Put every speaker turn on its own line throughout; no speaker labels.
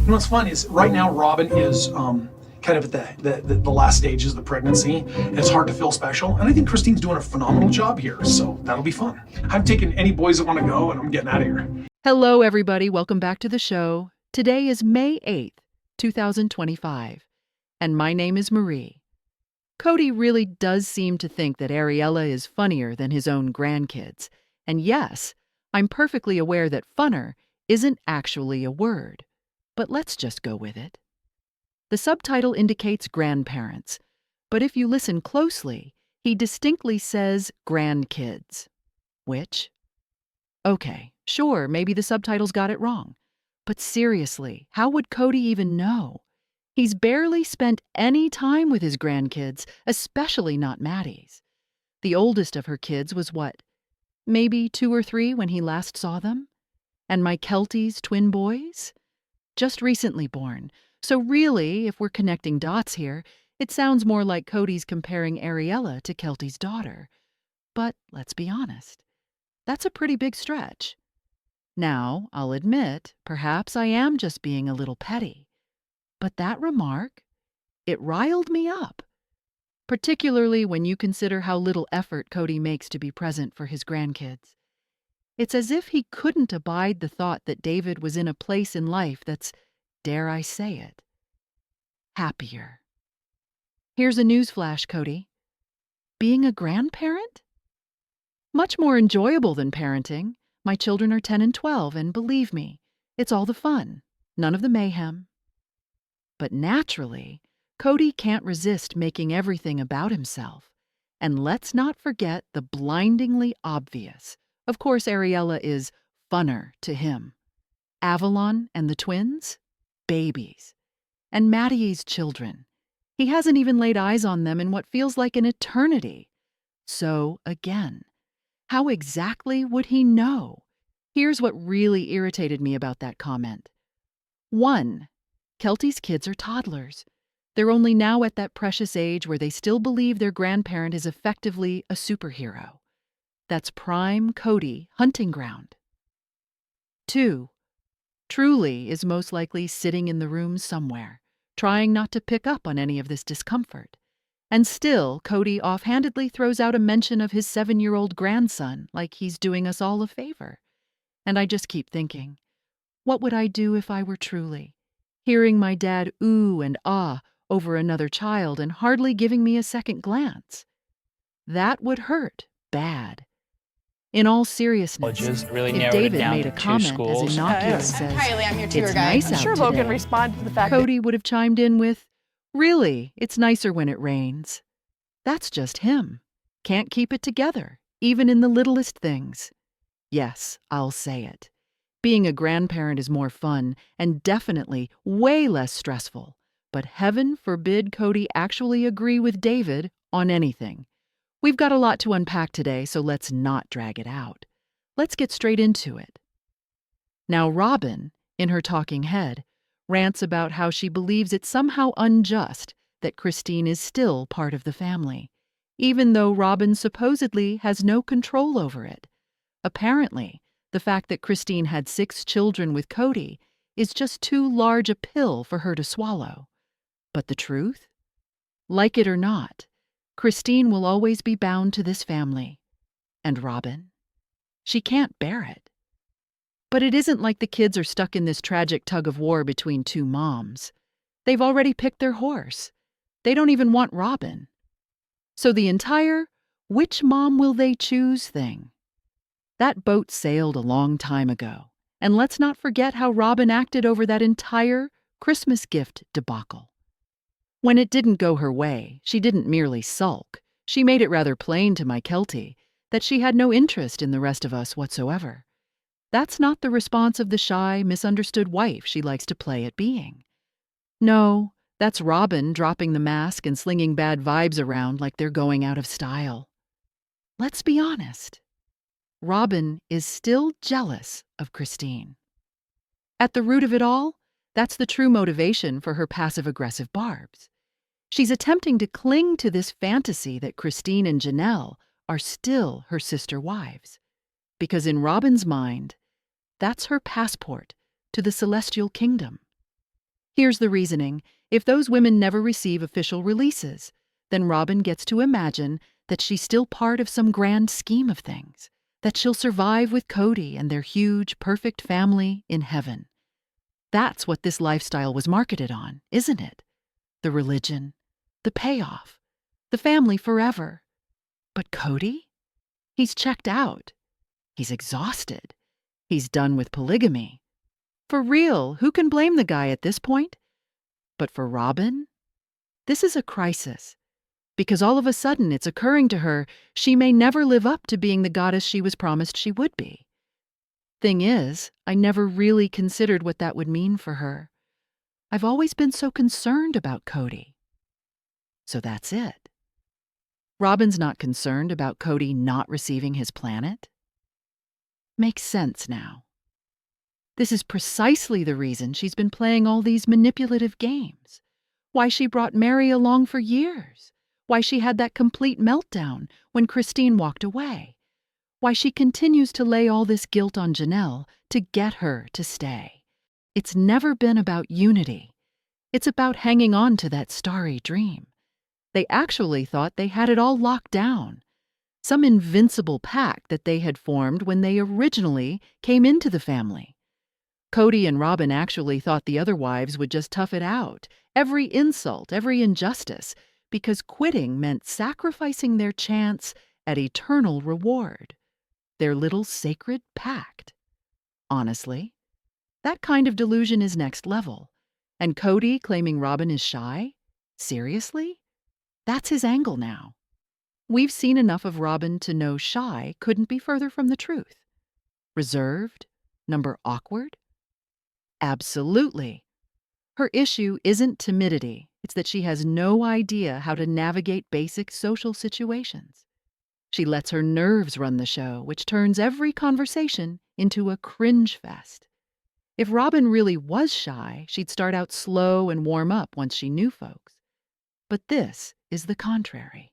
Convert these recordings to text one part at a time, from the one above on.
You know what's fun is right now Robyn is kind of at the last stages of the pregnancy, and it's hard to feel special. And I think Kristine's doing a phenomenal job here, so that'll be fun. I'm taking any boys that want to go, and I'm getting out of here.
Hello, everybody. Welcome back to the show. Today is May 8th, 2025, and my name is Marie. Kody really does seem to think that Ariella is funnier than his own grandkids. And yes, I'm perfectly aware that funner isn't actually a word. But let's just go with it. The subtitle indicates grandparents, but if you listen closely, he distinctly says grandkids. Which? Okay, sure, maybe the subtitles got it wrong. But seriously, how would Kody even know? He's barely spent any time with his grandkids, especially not Maddie's. The oldest of her kids was what? Maybe 2 or 3 when he last saw them? And my Kelty's twin boys? Just recently born. So really, if we're connecting dots here, it sounds more like Kody's comparing Ariella to Kelty's daughter. But let's be honest, that's a pretty big stretch. Now, I'll admit, perhaps I am just being a little petty. But that remark, it riled me up. Particularly when you consider how little effort Kody makes to be present for his grandkids. It's as if he couldn't abide the thought that David was in a place in life that's, dare I say it, happier. Here's a newsflash, Kody. Being a grandparent? Much more enjoyable than parenting. My children are 10 and 12, and believe me, it's all the fun, none of the mayhem. But naturally, Kody can't resist making everything about himself. And let's not forget the blindingly obvious. Of course, Ariella is funner to him. Avalon and the twins? Babies. And Maddie's children. He hasn't even laid eyes on them in what feels like an eternity. So, again, how exactly would he know? Here's what really irritated me about that comment. 1. Kelty's kids are toddlers. They're only now at that precious age where they still believe their grandparent is effectively a superhero. That's prime Kody hunting ground. 2. Truly is most likely sitting in the room somewhere, trying not to pick up on any of this discomfort. And still, Kody offhandedly throws out a mention of his 7-year-old grandson like he's doing us all a favor. And I just keep thinking, what would I do if I were Truly? Hearing my dad ooh and ah over another child and hardly giving me a second glance. That would hurt bad. In all seriousness,
really
if
narrowed it
David
down
made
to
a
2
comment
schools.
as innocuous as,
Kylie, I'm your tour
"It's
guide."
nice
I'm
out
sure
today,"
Logan responded to the fact that
Kody would have chimed in with, "Really, it's nicer when it rains." That's just him. Can't keep it together, even in the littlest things. Yes, I'll say it. Being a grandparent is more fun and definitely way less stressful. But heaven forbid Kody actually agree with David on anything. We've got a lot to unpack today, so let's not drag it out. Let's get straight into it. Now, Robyn, in her talking head, rants about how she believes it's somehow unjust that Kristine is still part of the family, even though Robyn supposedly has no control over it. Apparently, the fact that Kristine had 6 children with Kody is just too large a pill for her to swallow. But the truth? Like it or not, Kristine will always be bound to this family. And Robyn? She can't bear it. But it isn't like the kids are stuck in this tragic tug-of-war between 2 moms. They've already picked their horse. They don't even want Robyn. So the entire "which mom will they choose" thing. That boat sailed a long time ago. And let's not forget how Robyn acted over that entire Christmas gift debacle. When it didn't go her way, she didn't merely sulk. She made it rather plain to my Kelty that she had no interest in the rest of us whatsoever. That's not the response of the shy, misunderstood wife she likes to play at being. No, that's Robyn dropping the mask and slinging bad vibes around like they're going out of style. Let's be honest. Robyn is still jealous of Kristine. At the root of it all, that's the true motivation for her passive-aggressive barbs. She's attempting to cling to this fantasy that Kristine and Janelle are still her sister wives. Because in Robyn's mind, that's her passport to the celestial kingdom. Here's the reasoning. If those women never receive official releases, then Robyn gets to imagine that she's still part of some grand scheme of things, that she'll survive with Kody and their huge, perfect family in heaven. That's what this lifestyle was marketed on, isn't it? The religion, the payoff, the family forever. But Kody? He's checked out. He's exhausted. He's done with polygamy. For real, who can blame the guy at this point? But for Robyn, this is a crisis. Because all of a sudden it's occurring to her she may never live up to being the goddess she was promised she would be. Thing is, I never really considered what that would mean for her. I've always been so concerned about Kody. So that's it. Robyn's not concerned about Kody not receiving his planet. Makes sense now. This is precisely the reason she's been playing all these manipulative games. Why she brought Mary along for years. Why she had that complete meltdown when Kristine walked away. Why she continues to lay all this guilt on Janelle to get her to stay. It's never been about unity. It's about hanging on to that starry dream. They actually thought they had it all locked down. Some invincible pact that they had formed when they originally came into the family. Kody and Robyn actually thought the other wives would just tough it out, every insult, every injustice, because quitting meant sacrificing their chance at eternal reward, their little sacred pact. Honestly, that kind of delusion is next level. And Kody claiming Robyn is shy? Seriously? That's his angle now. We've seen enough of Robyn to know shy couldn't be further from the truth. Reserved? Number awkward? Absolutely. Her issue isn't timidity. It's that she has no idea how to navigate basic social situations. She lets her nerves run the show, which turns every conversation into a cringe fest. If Robyn really was shy, she'd start out slow and warm up once she knew folks. But this is the contrary.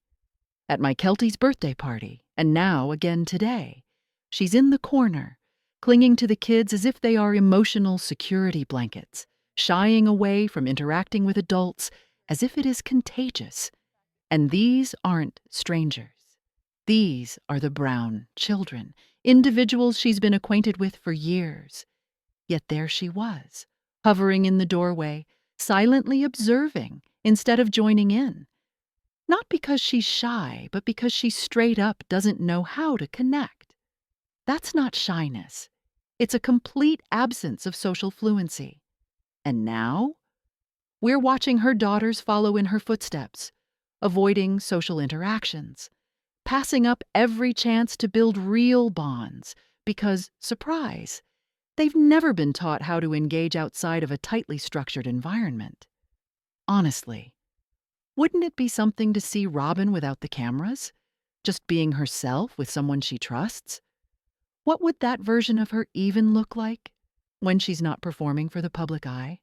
At my Keltie's birthday party, and now again today, she's in the corner, clinging to the kids as if they are emotional security blankets, shying away from interacting with adults as if it is contagious. And these aren't strangers. These are the Brown children, individuals she's been acquainted with for years. Yet there she was, hovering in the doorway, silently observing instead of joining in. Not because she's shy, but because she straight up doesn't know how to connect. That's not shyness. It's a complete absence of social fluency. And now, we're watching her daughters follow in her footsteps, avoiding social interactions, passing up every chance to build real bonds because, surprise, they've never been taught how to engage outside of a tightly structured environment. Honestly, wouldn't it be something to see Robyn without the cameras? Just being herself with someone she trusts? What would that version of her even look like when she's not performing for the public eye?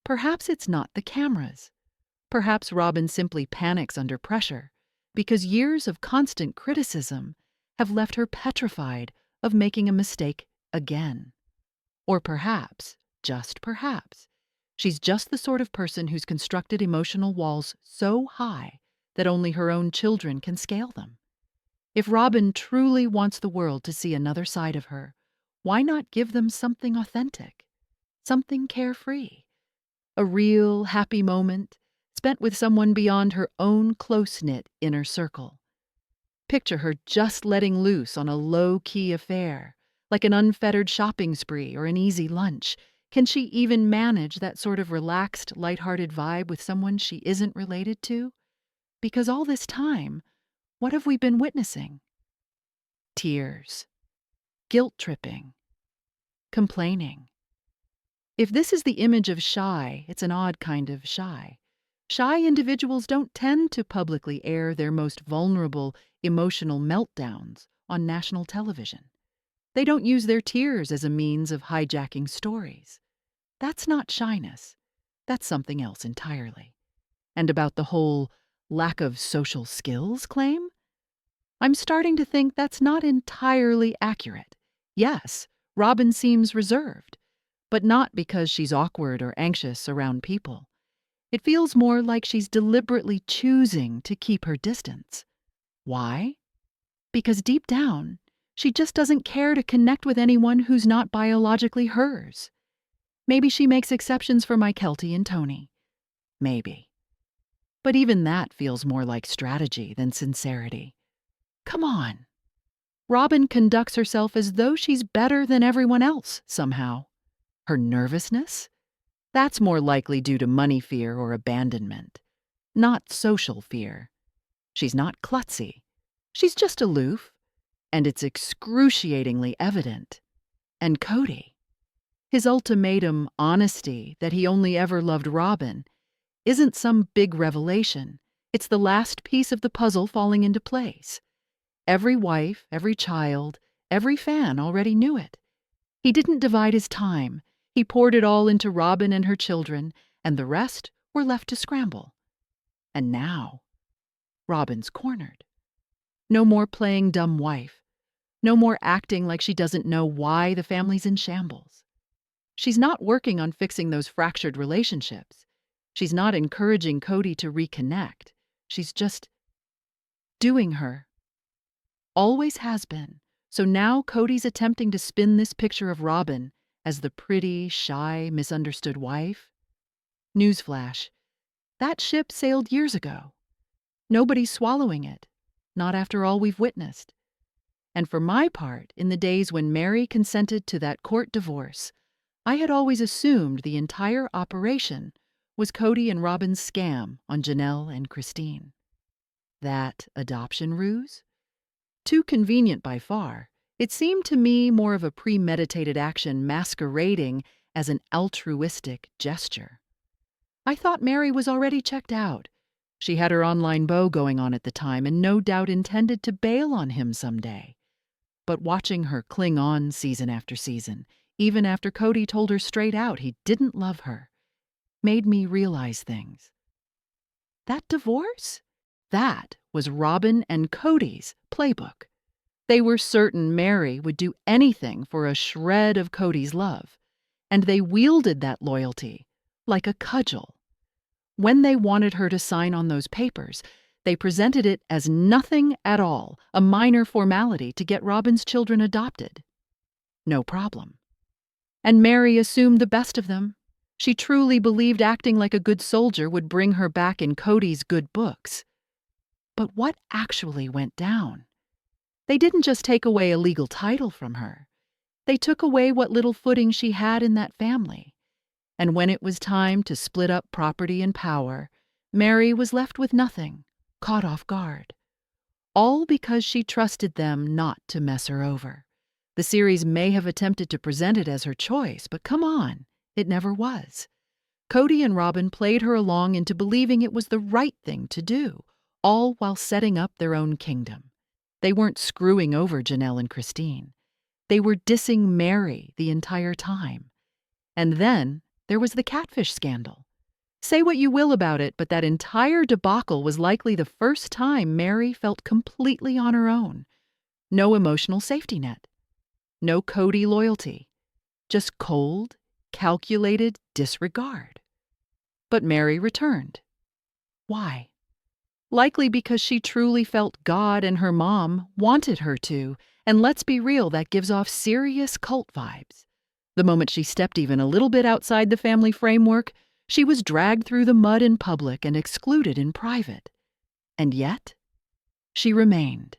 Perhaps it's not the cameras. Perhaps Robyn simply panics under pressure because years of constant criticism have left her petrified of making a mistake again. Or perhaps, just perhaps, she's just the sort of person who's constructed emotional walls so high that only her own children can scale them. If Robyn truly wants the world to see another side of her, why not give them something authentic, something carefree, a real happy moment spent with someone beyond her own close-knit inner circle? Picture her just letting loose on a low-key affair, like an unfettered shopping spree or an easy lunch. Can she even manage that sort of relaxed, lighthearted vibe with someone she isn't related to? Because all this time, what have we been witnessing? Tears, guilt-tripping, complaining. If this is the image of shy, it's an odd kind of shy. Shy individuals don't tend to publicly air their most vulnerable, emotional meltdowns on national television. They don't use their tears as a means of hijacking stories. That's not shyness. That's something else entirely. And about the whole lack of social skills claim? I'm starting to think that's not entirely accurate. Yes, Robyn seems reserved, But not because she's awkward or anxious around people. It feels more like she's deliberately choosing to keep her distance. Why? Because deep down, she just doesn't care to connect with anyone who's not biologically hers. Maybe she makes exceptions for my Kelty and Tony. Maybe. But even that feels more like strategy than sincerity. Come on. Robyn conducts herself as though she's better than everyone else, somehow. Her nervousness? That's more likely due to money fear or abandonment, not social fear. She's not klutzy. She's just aloof, and it's excruciatingly evident. And Kody, his ultimatum honesty that he only ever loved Robyn, isn't some big revelation. It's the last piece of the puzzle falling into place. Every wife, every child, every fan already knew it. He didn't divide his time. He poured it all into Robyn and her children, and the rest were left to scramble. And now, Robyn's cornered. No more playing dumb wife. No more acting like she doesn't know why the family's in shambles. She's not working on fixing those fractured relationships. She's not encouraging Kody to reconnect. She's just doing her. Always has been. So now Kody's attempting to spin this picture of Robyn as the pretty, shy, misunderstood wife. Newsflash. That ship sailed years ago. Nobody's swallowing it. Not after all we've witnessed. And for my part, in the days when Mary consented to that court divorce, I had always assumed the entire operation was Kody and Robyn's scam on Janelle and Kristine. That adoption ruse? Too convenient by far. It seemed to me more of a premeditated action masquerading as an altruistic gesture. I thought Mary was already checked out. She had her online beau going on at the time and no doubt intended to bail on him someday. But watching her cling on season after season, even after Kody told her straight out he didn't love her, made me realize things. That divorce? That was Robyn and Kody's playbook. They were certain Mary would do anything for a shred of Kody's love, and they wielded that loyalty like a cudgel. When they wanted her to sign on those papers, they presented it as nothing at all, a minor formality to get Robyn's children adopted. No problem. And Mary assumed the best of them. She truly believed acting like a good soldier would bring her back in Kody's good books. But what actually went down? They didn't just take away a legal title from her. They took away what little footing she had in that family. And when it was time to split up property and power, Mary was left with nothing, caught off guard. All because she trusted them not to mess her over. The series may have attempted to present it as her choice, but come on, it never was. Kody and Robyn played her along into believing it was the right thing to do, all while setting up their own kingdom. They weren't screwing over Janelle and Kristine. They were dissing Mary the entire time. And then there was the catfish scandal. Say what you will about it, but that entire debacle was likely the first time Mary felt completely on her own. No emotional safety net. No Kody loyalty. Just cold, calculated disregard. But Mary returned. Why? Likely because she truly felt God and her mom wanted her to, and let's be real, that gives off serious cult vibes. The moment she stepped even a little bit outside the family framework, she was dragged through the mud in public and excluded in private. And yet, she remained.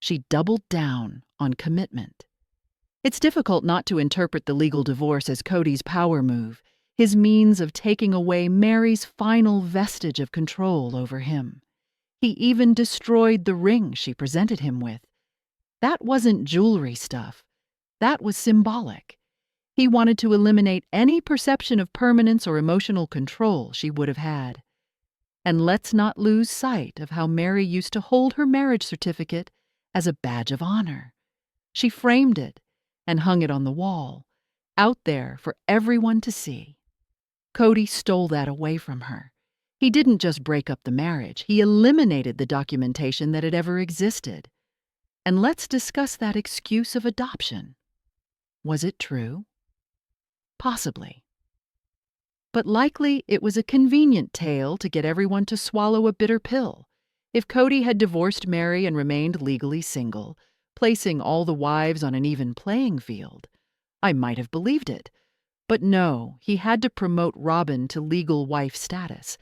She doubled down on commitment. It's difficult not to interpret the legal divorce as Kody's power move, his means of taking away Mary's final vestige of control over him. He even destroyed the ring she presented him with. That wasn't jewelry stuff. That was symbolic. He wanted to eliminate any perception of permanence or emotional control she would have had. And let's not lose sight of how Mary used to hold her marriage certificate as a badge of honor. She framed it and hung it on the wall, out there for everyone to see. Kody stole that away from her. He didn't just break up the marriage, he eliminated the documentation that had ever existed. And let's discuss that excuse of adoption. Was it true? Possibly. But likely it was a convenient tale to get everyone to swallow a bitter pill. If Kody had divorced Mary and remained legally single, placing all the wives on an even playing field, I might have believed it. But no, he had to promote Robyn to legal wife status,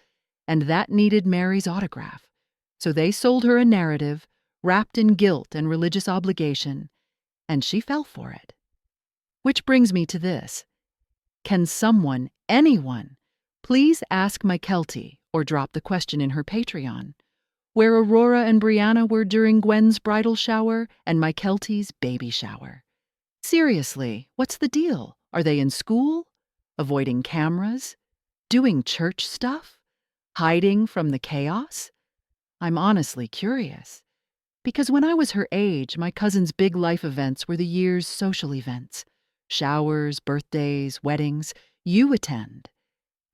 and that needed Mary's autograph. So they sold her a narrative, wrapped in guilt and religious obligation, and she fell for it. Which brings me to this. Can someone, anyone, please ask Mykelti, or drop the question in her Patreon, where Aurora and Brianna were during Gwen's bridal shower and Mykelti's baby shower? Seriously, what's the deal? Are they in school? Avoiding cameras? Doing church stuff? Hiding from the chaos? I'm honestly curious. Because when I was her age, my cousin's big life events were the year's social events. Showers, birthdays, weddings. You attend.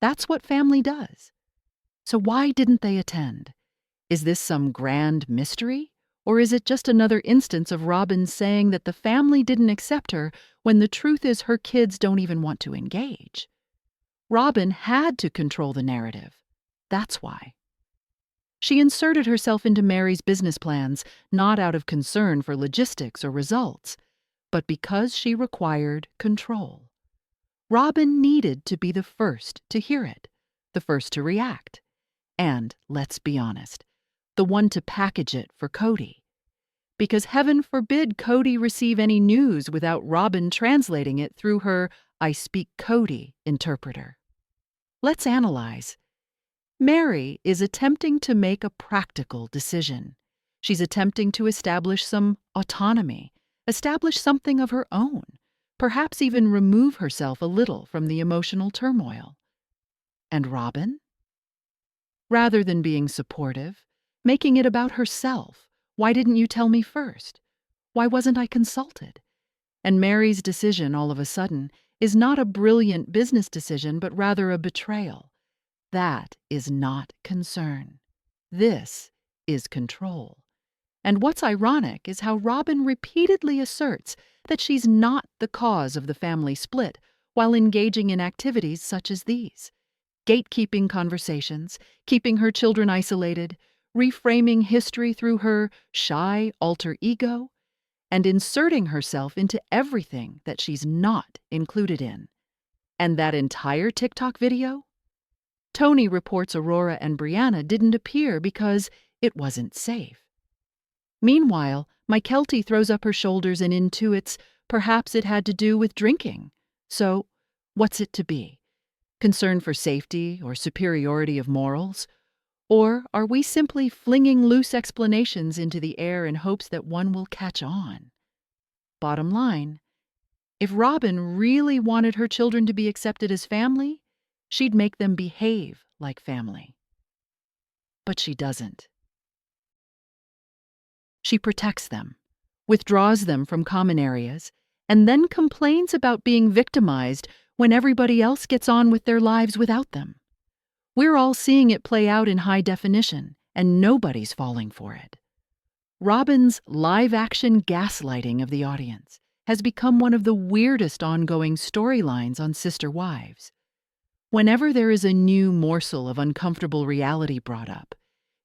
That's what family does. So why didn't they attend? Is this some grand mystery? Or is it just another instance of Robyn saying that the family didn't accept her when the truth is her kids don't even want to engage? Robyn had to control the narrative. That's why. She inserted herself into Mary's business plans not out of concern for logistics or results, but because she required control. Robyn needed to be the first to hear it, the first to react, and, let's be honest, the one to package it for Kody. Because heaven forbid Kody receive any news without Robyn translating it through her I speak Kody interpreter. Let's analyze. Mary is attempting to make a practical decision. She's attempting to establish some autonomy, establish something of her own, perhaps even remove herself a little from the emotional turmoil. And Robyn? Rather than being supportive, making it about herself, why didn't you tell me first? Why wasn't I consulted? And Mary's decision, all of a sudden, is not a brilliant business decision, but rather a betrayal. That is not concern. This is control. And what's ironic is how Robyn repeatedly asserts that she's not the cause of the family split while engaging in activities such as these. Gatekeeping conversations, keeping her children isolated, reframing history through her shy alter ego, and inserting herself into everything that she's not included in. And that entire TikTok video? Tony reports Aurora and Brianna didn't appear because it wasn't safe. Meanwhile, Mykelti throws up her shoulders and intuits perhaps it had to do with drinking. So, what's it to be? Concern for safety or superiority of morals? Or are we simply flinging loose explanations into the air in hopes that one will catch on? Bottom line, if Robyn really wanted her children to be accepted as family, she'd make them behave like family. But she doesn't. She protects them, withdraws them from common areas, and then complains about being victimized when everybody else gets on with their lives without them. We're all seeing it play out in high definition, and nobody's falling for it. Robyn's live-action gaslighting of the audience has become one of the weirdest ongoing storylines on Sister Wives. Whenever there is a new morsel of uncomfortable reality brought up,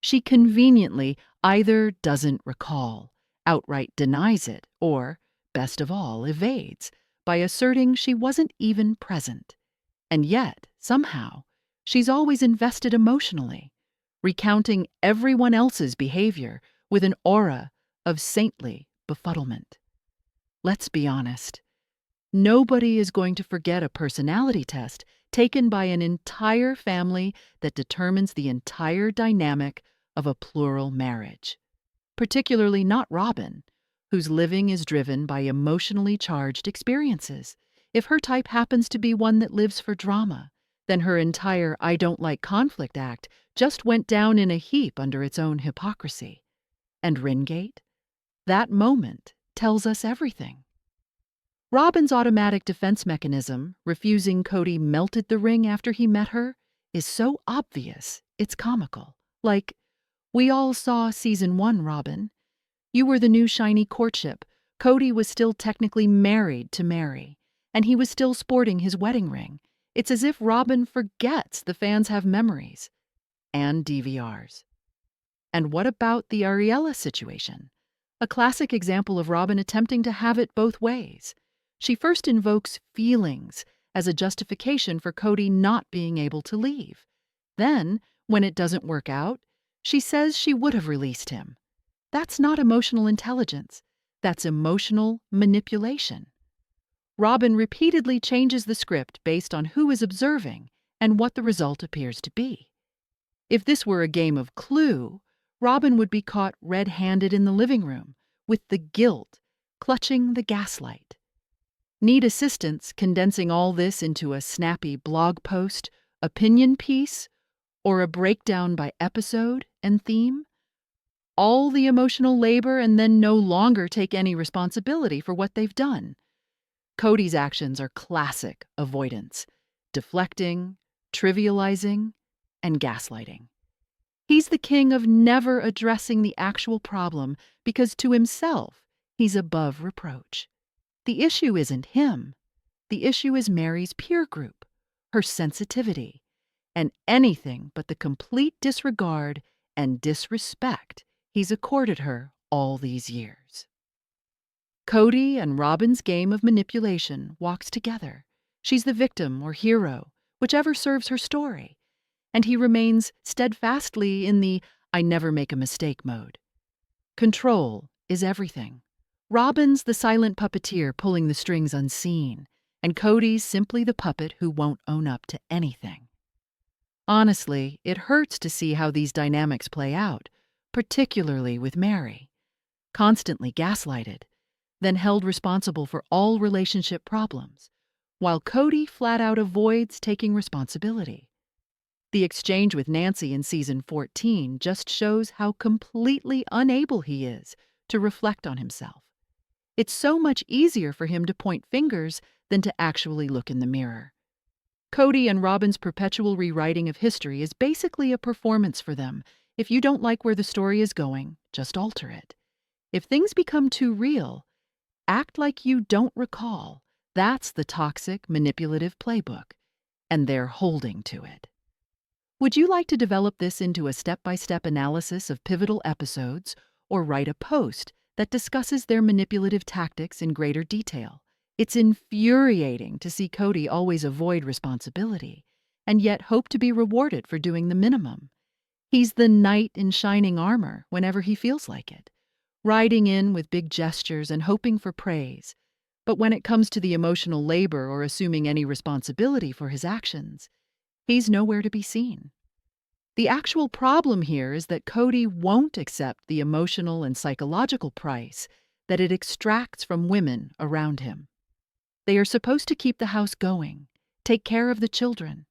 she conveniently either doesn't recall, outright denies it, or, best of all, evades by asserting she wasn't even present. And yet, somehow, she's always invested emotionally, recounting everyone else's behavior with an aura of saintly befuddlement. Let's be honest. Nobody is going to forget a personality test taken by an entire family that determines the entire dynamic of a plural marriage. Particularly not Robyn, whose living is driven by emotionally charged experiences. If her type happens to be one that lives for drama, then her entire I don't like conflict act just went down in a heap under its own hypocrisy. And Ringate? That moment tells us everything. Robyn's automatic defense mechanism, refusing Kody melted the ring after he met her, is so obvious it's comical. Like, we all saw season 1, Robyn. You were the new shiny courtship. Kody was still technically married to Mary. and he was still sporting his wedding ring. It's as if Robyn forgets the fans have memories and DVRs. And what about the Ariella situation? A classic example of Robyn attempting to have it both ways. She first invokes feelings as a justification for Kody not being able to leave. Then, when it doesn't work out, she says she would have released him. That's not emotional intelligence. That's emotional manipulation. Robyn repeatedly changes the script based on who is observing and what the result appears to be. If this were a game of Clue, Robyn would be caught red-handed in the living room, with the guilt clutching the gaslight. Need assistance condensing all this into a snappy blog post, opinion piece, or a breakdown by episode and theme? All the emotional labor and then no longer take any responsibility for what they've done. Kody's actions are classic avoidance, deflecting, trivializing, and gaslighting. He's the king of never addressing the actual problem because to himself, he's above reproach. The issue isn't him. The issue is Mary's peer group, her sensitivity, and anything but the complete disregard and disrespect he's accorded her all these years. Kody and Robyn's game of manipulation walks together. She's the victim or hero, whichever serves her story, and he remains steadfastly in the I never make a mistake mode. Control is everything. Robyn's the silent puppeteer pulling the strings unseen, and Kody's simply the puppet who won't own up to anything. Honestly, it hurts to see how these dynamics play out, particularly with Mary. Constantly gaslighted, then held responsible for all relationship problems, while Kody flat out avoids taking responsibility. The exchange with Nancy in season 14 just shows how completely unable he is to reflect on himself. It's so much easier for him to point fingers than to actually look in the mirror. Kody and Robyn's perpetual rewriting of history is basically a performance for them. If you don't like where the story is going, just alter it. If things become too real, act like you don't recall. That's the toxic, manipulative playbook, and they're holding to it. Would you like to develop this into a step-by-step analysis of pivotal episodes, or write a post that discusses their manipulative tactics in greater detail? It's infuriating to see Kody always avoid responsibility, and yet hope to be rewarded for doing the minimum. He's the knight in shining armor whenever he feels like it, riding in with big gestures and hoping for praise. But when it comes to the emotional labor or assuming any responsibility for his actions, he's nowhere to be seen. The actual problem here is that Kody won't accept the emotional and psychological price that it extracts from women around him. They are supposed to keep the house going, take care of the children,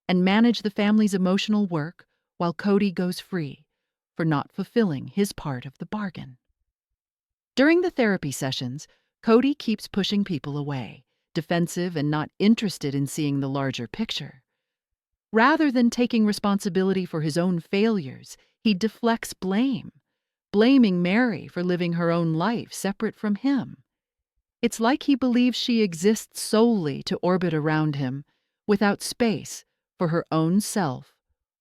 and manage the family's emotional work while Kody goes free for not fulfilling his part of the bargain. During the therapy sessions, Kody keeps pushing people away, defensive and not interested in seeing the larger picture. Rather than taking responsibility for his own failures, he deflects blame, blaming Mary for living her own life separate from him. It's like he believes she exists solely to orbit around him, without space for her own self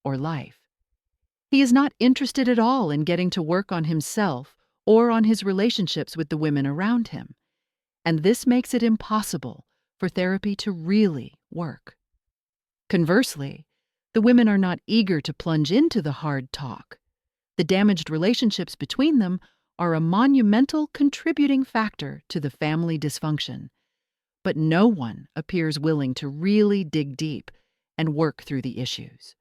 or life. He is not interested at all in getting to work on himself or on his relationships with the women around him, and this makes it impossible for therapy to really work. Conversely, the women are not eager to plunge into the hard talk. The damaged relationships between them are a monumental contributing factor to the family dysfunction, but no one appears willing to really dig deep and work through the issues.